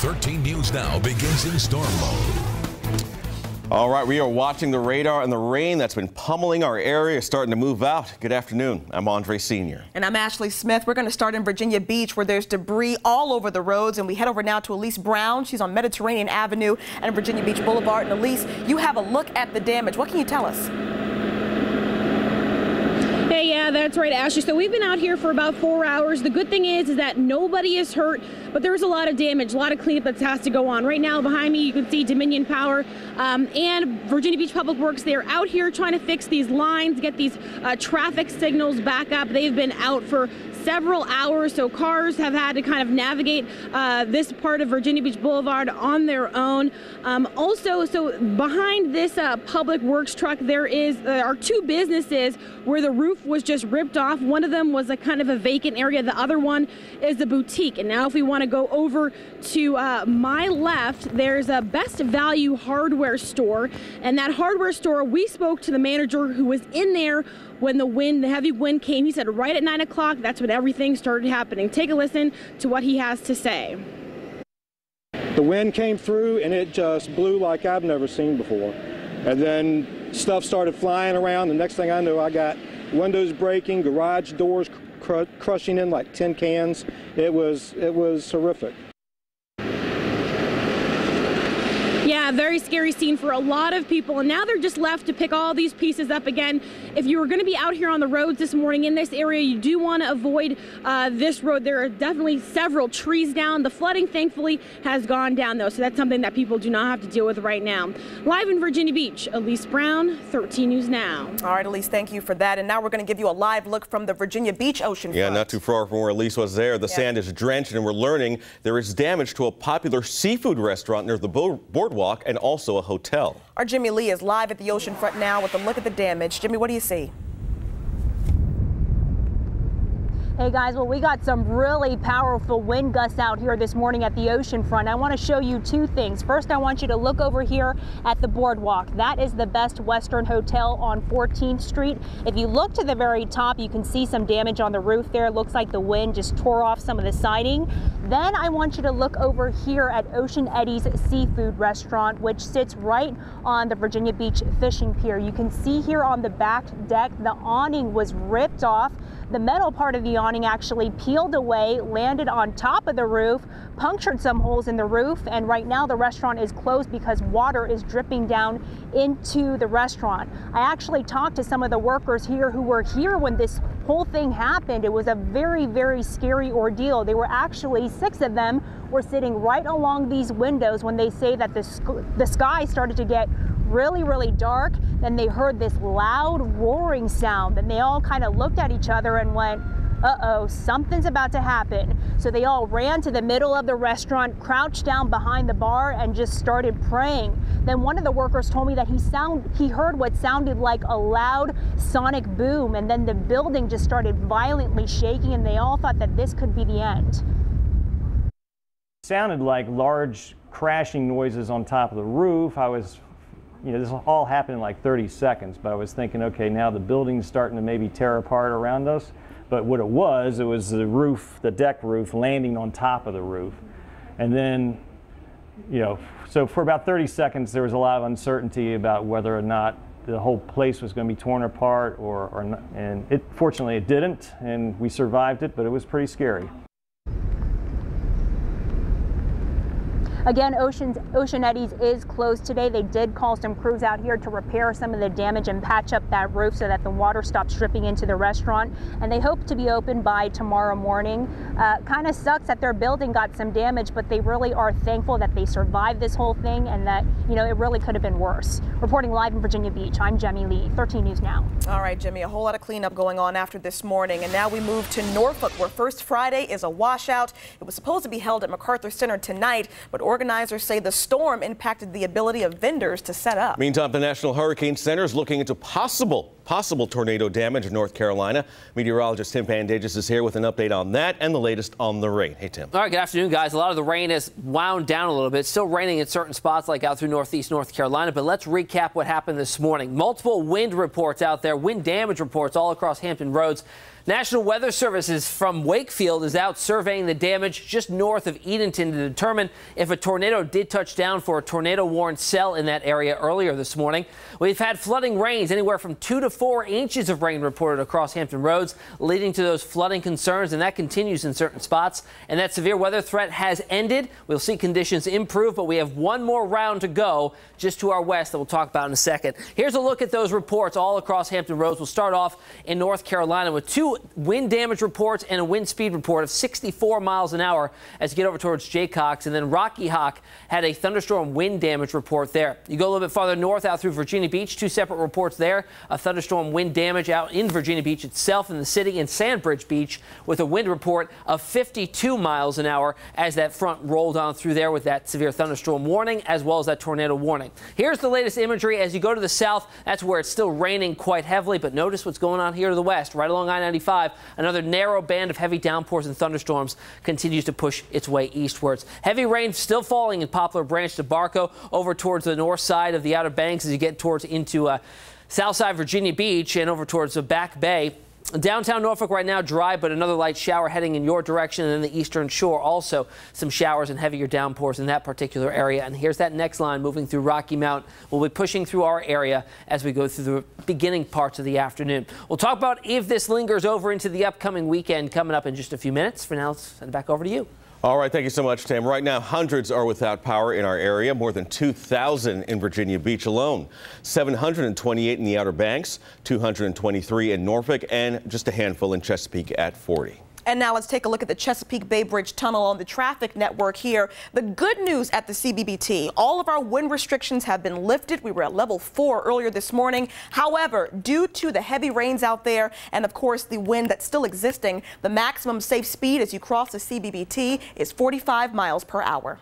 13 News Now begins in storm mode. All right, we are watching the radar, and the rain that's been pummeling our area is starting to move out. Good afternoon. I'm Andre Sr. And I'm Ashley Smith. We're going to start in Virginia Beach, where there's debris all over the roads, and we head over now to Elise Brown. She's on Mediterranean Avenue and Virginia Beach Boulevard. And Elise, you have a look at the damage. What can you tell us? Hey, yeah, that's right, Ashley. So we've been out here for about 4 hours. The good thing is that nobody is hurt, but there's a lot of damage, a lot of cleanup that has to go on. Right now, behind me, you can see Dominion Power and Virginia Beach Public Works. They're out here trying to fix these lines, get these traffic signals back up. They've been out for several hours, so cars have had to kind of navigate this part of Virginia Beach Boulevard on their own. Also, so behind this public works truck, there are two businesses where the roof was just ripped off. One of them was a kind of a vacant area. The other one is a boutique. And now if we want to go over to my left, there's a Best Value hardware store. And that hardware store, we spoke to the manager who was in there when the heavy wind came. He said right at 9 o'clock, that's when everything started happening. Take a listen to what he has to say. The wind came through and it just blew like I've never seen before. And then stuff started flying around. The next thing I know, I got windows breaking, garage doors crushing in like tin cans. It was horrific. Yeah, very scary scene for a lot of people, and now they're just left to pick all these pieces up again. If you were going to be out here on the roads this morning in this area, you do want to avoid this road. There are definitely several trees down. The flooding, thankfully, has gone down, though, so that's something that people do not have to deal with right now. Live in Virginia Beach, Elise Brown, 13 News Now. All right, Elise, thank you for that. And now we're going to give you a live look from the Virginia Beach oceanfront. Yeah, not too far from where Elise was there. The sand is drenched, and we're learning there is damage to a popular seafood restaurant near the boardwalk and also a hotel. Our Jimmy Lee is live at the oceanfront now with a look at the damage. Jimmy, what do you see? Hey guys, well, we got some really powerful wind gusts out here this morning at the oceanfront. I want to show you two things. First, I want you to look over here at the boardwalk. That is the Best Western Hotel on 14th Street. If you look to the very top, you can see some damage on the roof there. It looks like the wind just tore off some of the siding. Then I want you to look over here at Ocean Eddy's Seafood Restaurant, which sits right on the Virginia Beach Fishing Pier. You can see here on the back deck, the awning was ripped off. The metal part of the awning actually peeled away, landed on top of the roof, punctured some holes in the roof, and right now the restaurant is closed because water is dripping down into the restaurant. I actually talked to some of the workers here who were here when this whole thing happened. It was a very, very scary ordeal. They were actually, 6 of them were sitting right along these windows when they say that the sky started to get really, really dark. Then they heard this loud roaring sound, and they all kind of looked at each other and went, uh-oh, something's about to happen. So they all ran to the middle of the restaurant, crouched down behind the bar, and just started praying. Then one of the workers told me that he heard what sounded like a loud sonic boom, and then the building just started violently shaking, and they all thought that this could be the end. It sounded like large crashing noises on top of the roof. This all happened in like 30 seconds, but I was thinking, okay, now the building's starting to maybe tear apart around us. But what it was the roof, the deck roof, landing on top of the roof. And then, so for about 30 seconds, there was a lot of uncertainty about whether or not the whole place was going to be torn apart or not. And fortunately it didn't, and we survived it, but it was pretty scary. Again, Ocean Eddy's is closed today. They did call some crews out here to repair some of the damage and patch up that roof so that the water stops dripping into the restaurant. And they hope to be open by tomorrow morning. Kind of sucks that their building got some damage, but they really are thankful that they survived this whole thing and that, it really could have been worse. Reporting live in Virginia Beach, I'm Jemmy Lee, 13 News Now. All right, Jimmy, a whole lot of cleanup going on after this morning. And now we move to Norfolk, where First Friday is a washout. It was supposed to be held at MacArthur Center tonight, but organizers say the storm impacted the ability of vendors to set up. Meantime, the National Hurricane Center is looking into possible tornado damage in North Carolina. Meteorologist Tim Pandages is here with an update on that and the latest on the rain. Hey, Tim. All right, good afternoon, guys. A lot of the rain has wound down a little bit. Still raining in certain spots like out through northeast North Carolina, but let's recap what happened this morning. Multiple wind reports out there, wind damage reports all across Hampton Roads. National Weather Services from Wakefield is out surveying the damage just north of Edenton to determine if a tornado did touch down for a tornado-warned cell in that area earlier this morning. We've had flooding rains, anywhere from 2 to 4 inches of rain reported across Hampton Roads, leading to those flooding concerns, and that continues in certain spots. And that severe weather threat has ended. We'll see conditions improve, but we have one more round to go just to our west that we'll talk about in a second. Here's a look at those reports all across Hampton Roads. We'll start off in North Carolina with 2 wind damage reports and a wind speed report of 64 miles an hour as you get over towards Jaycox. And then Rocky Hawk had a thunderstorm wind damage report there. You go a little bit farther north out through Virginia Beach, 2 separate reports there. A thunderstorm wind damage out in Virginia Beach itself in the city, and Sandbridge Beach with a wind report of 52 miles an hour as that front rolled on through there with that severe thunderstorm warning as well as that tornado warning. Here's the latest imagery as you go to the south. That's where it's still raining quite heavily, but notice what's going on here to the west, right along I-95. Another narrow band of heavy downpours and thunderstorms continues to push its way eastwards. Heavy rain still falling in Poplar Branch to Barco over towards the north side of the Outer Banks as you get towards into Southside Virginia Beach and over towards the Back Bay. Downtown Norfolk right now dry, but another light shower heading in your direction, and then the eastern shore also some showers and heavier downpours in that particular area. And here's that next line moving through Rocky Mount. We'll be pushing through our area as we go through the beginning parts of the afternoon. We'll talk about if this lingers over into the upcoming weekend coming up in just a few minutes. For now, let's send it back over to you. All right, thank you so much, Tim. Right now, hundreds are without power in our area, more than 2,000 in Virginia Beach alone, 728 in the Outer Banks, 223 in Norfolk, and just a handful in Chesapeake at 40. And now let's take a look at the Chesapeake Bay Bridge Tunnel on the traffic network here. The good news at the CBBT, all of our wind restrictions have been lifted. We were at level 4 earlier this morning. However, due to the heavy rains out there and, of course, the wind that's still existing, the maximum safe speed as you cross the CBBT is 45 miles per hour.